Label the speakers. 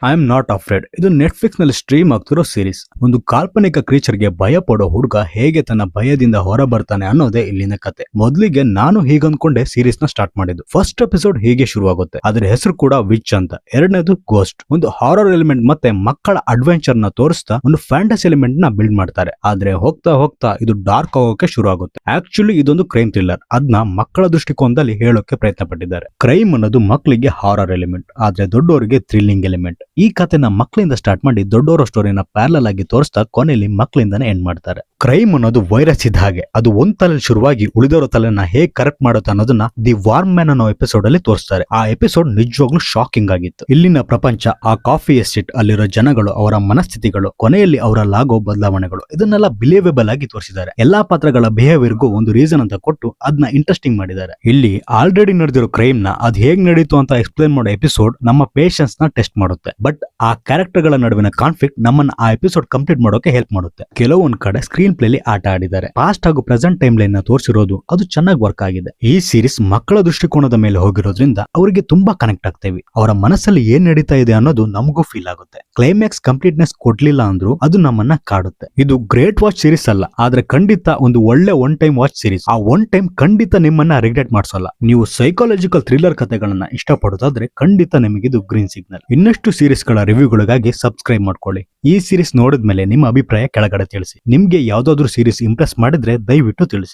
Speaker 1: I am not afraid ಇದು Netflix ನಲ್ಲಿ stream ಆಗ್ತಿರೋ ಸೀರೀಸ್. ಒಂದು ಕಾಲ್ಪನಿಕ ಕ್ರೀಚರ್ ಗೆ ಭಯ ಪಡೋ ಹುಡುಗ ಹೇಗೆ ತನ್ನ ಭಯದಿಂದ ಹೊರ ಬರ್ತಾನೆ ಅನ್ನೋದೇ ಇಲ್ಲಿನ ಕತೆ. ಮೊದಲಿಗೆ ನಾನು ಹೀಗನ್ಕೊಂಡೆ ಸೀರೀಸ್ ನ ಸ್ಟಾರ್ಟ್ ಮಾಡಿದ್ದು. ಫಸ್ಟ್ ಎಪಿಸೋಡ್ ಹೀಗೆ ಶುರುವಾಗುತ್ತೆ. ಅದ್ರ ಹೆಸರು ಕೂಡ ವಿಚ್ ಅಂತ. ಎರಡನೇದು ಗೋಸ್ಟ್. ಒಂದು ಹಾರರ್ ಎಲಿಮೆಂಟ್ ಮತ್ತೆ ಮಕ್ಕಳ ಅಡ್ವೆಂಚರ್ ನ ತೋರಿಸ್ತಾ ಒಂದು ಫ್ಯಾಂಟಸಿ ಎಲಿಮೆಂಟ್ ನ ಬಿಲ್ಡ್ ಮಾಡ್ತಾರೆ. ಆದ್ರೆ ಹೋಗ್ತಾ ಹೋಗ್ತಾ ಇದು ಡಾರ್ಕ್ ಆಗೋಕೆ ಶುರು ಆಗುತ್ತೆ. ಆಕ್ಚುಲಿ ಇದೊಂದು ಕ್ರೈಮ್ ಥ್ರಿಲ್ಲರ್. ಅದನ್ನ ಮಕ್ಕಳ ದೃಷ್ಟಿಕೋನದಲ್ಲಿ ಹೇಳೋಕೆ ಪ್ರಯತ್ನ ಪಟ್ಟಿದ್ದಾರೆ. ಕ್ರೈಮ್ ಅನ್ನೋದು ಮಕ್ಕಳಿಗೆ ಹಾರರ್ ಎಲಿಮೆಂಟ್, ಆದ್ರೆ ದೊಡ್ಡವರಿಗೆ ಥ್ರಿಲ್ಲಿಂಗ್ ಎಲಿಮೆಂಟ್. ಈ ಕಥೆನ ಮಕ್ಕಳಿಂದ ಸ್ಟಾರ್ಟ್ ಮಾಡಿ ದೊಡ್ಡವರ ಸ್ಟೋರಿನ ಪ್ಯಾರಲಲ್ ಆಗಿ ತೋರಿಸ್ತಾ ಕೊನೆಯಲ್ಲಿ ಮಕ್ಕಳಿಂದಾನೇ ಎಂಡ್ ಮಾಡ್ತಾರೆ. ಕ್ರೈಮ್ ಅನ್ನೋದು ವೈರಸ್ ಇದ್ದ ಹಾಗೆ. ಅದು ಒಂದ್ ತಲೆ ಶುರುವಾಗಿ ಉಳಿದವರ ತಲೆನ ಹೇಗ್ ಕರೆಕ್ಟ್ ಮಾಡುತ್ತೆ ಅನ್ನೋದನ್ನ ದಿ ವಾರ್ಮ್ ಮ್ಯಾನ್ ಅನ್ನೋ ಎಪಿಸೋಡ್ ಅಲ್ಲಿ ತೋರಿಸ್ತಾರೆ. ಆ ಎಪಿಸೋಡ್ ನಿಜವಾಗ್ಲೂ ಶಾಕಿಂಗ್ ಆಗಿತ್ತು. ಇಲ್ಲಿನ ಪ್ರಪಂಚ, ಆ ಕಾಫಿ ಎಸ್ಟೇಟ್, ಅಲ್ಲಿರೋ ಜನಗಳು, ಅವರ ಮನಸ್ಥಿತಿಗಳು, ಕೊನೆಯಲ್ಲಿ ಅವರಲ್ಲಾಗೋ ಬದಲಾವಣೆಗಳು, ಇದನ್ನೆಲ್ಲ ಬಿಲೀವೇಬಲ್ ಆಗಿ ತೋರಿಸಿದ್ದಾರೆ. ಎಲ್ಲಾ ಪಾತ್ರಗಳ ಬಿಹೇವಿಯರ್ಗೂ ಒಂದು ರೀಸನ್ ಅಂತ ಕೊಟ್ಟು ಅದನ್ನ ಇಂಟ್ರೆಸ್ಟಿಂಗ್ ಮಾಡಿದ್ದಾರೆ. ಇಲ್ಲಿ ಆಲ್ರೆಡಿ ನಡೆದಿರೋ ಕ್ರೈಮ್ ನ ಅದ್ ಹೇಗ್ ನಡೀತು ಅಂತ ಎಕ್ಸ್ಪ್ಲೇನ್ ಮಾಡೋ ಎಪಿಸೋಡ್ ನಮ್ಮ ಪೇಷನ್ಸ್ ನ ಟೆಸ್ಟ್ ಮಾಡುತ್ತೆ. ಬಟ್ ಆ ಕ್ಯಾರೆಕ್ಟರ್ ಗಳ ನಡುವಿನ ಕಾನ್ಫ್ಲಿಕ್ಟ್ ನಮ್ಮನ್ನ ಆ ಎಪಿಸೋಡ್ ಕಂಪ್ಲೀಟ್ ಮಾಡೋಕೆ ಹೆಲ್ಪ್ ಮಾಡುತ್ತೆ. ಕೆಲವೊಂದ್ ಕಡೆ ಸ್ಕ್ರೀನ್ ಪ್ಲೇಲಿ ಆಟ ಆಡಿದ್ದಾರೆ. ಪಾಸ್ಟ್ ಹಾಗೂ ಪ್ರೆಸೆಂಟ್ ಟೈಮ್ ಲೈನ್ ನ ತೋರಿಸಿರೋದು ಅದು ಚೆನ್ನಾಗಿ ವರ್ಕ್ ಆಗಿದೆ. ಈ ಸೀರೀಸ್ ಮಕ್ಕಳ ದೃಷ್ಟಿಕೋನದ ಮೇಲೆ ಹೋಗಿರೋದ್ರಿಂದ ಅವರಿಗೆ ತುಂಬಾ ಕನೆಕ್ಟ್ ಆಗ್ತೇವೆ. ಅವರ ಮನಸ್ಸಲ್ಲಿ ಏನ್ ನಡೀತಾ ಇದೆ ಅನ್ನೋದು ನಮಗೂ ಫೀಲ್ ಆಗುತ್ತೆ. ಕ್ಲೈಮ್ಯಾಕ್ಸ್ ಕಂಪ್ಲೀಟ್ನೆಸ್ ಕೊಡ್ಲಿಲ್ಲ ಅಂದ್ರೂ ಅದು ನಮ್ಮನ್ನ ಕಾಡುತ್ತೆ. ಇದು ಗ್ರೇಟ್ ವಾಚ್ ಸೀರೀಸ್ ಅಲ್ಲ, ಆದ್ರೆ ಖಂಡಿತ ಒಂದು ಒಳ್ಳೆ ಒನ್ ಟೈಮ್ ವಾಚ್ ಸೀರೀಸ್. ಆ ಒನ್ ಟೈಮ್ ಖಂಡಿತ ನಿಮ್ಮನ್ನ ರಿಗ್ರೆಟ್ ಮಾಡಿಸೋಲ್ಲ. ನೀವು ಸೈಕಾಲಜಿಕಲ್ ಥ್ರಿಲ್ಲರ್ ಕಥೆಗಳನ್ನ ಇಷ್ಟಪಡೋದಾದ್ರೆ ಖಂಡಿತ ನಿಮಗಿದು ಗ್ರೀನ್ ಸಿಗ್ನಲ್. ಇನ್ನಷ್ಟು ಸೀರೀಸ್ ಗಳ ರಿವ್ಯೂಗಳಿಗಾಗಿ ಸಬ್ಸ್ಕ್ರೈಬ್ ಮಾಡ್ಕೊಳ್ಳಿ. ಈ ಸೀರೀಸ್ ನೋಡಿದ್ಮೇಲೆ ನಿಮ್ಮ ಅಭಿಪ್ರಾಯ ಕೆಳಗಡೆ ತಿಳಿಸಿ. ನಿಮ್ಗೆ ಯಾವ್ದಾದ್ರು ಸೀರೀಸ್ ಇಂಪ್ರೆಸ್ ಮಾಡಿದ್ರೆ ದಯವಿಟ್ಟು ತಿಳಿಸಿ.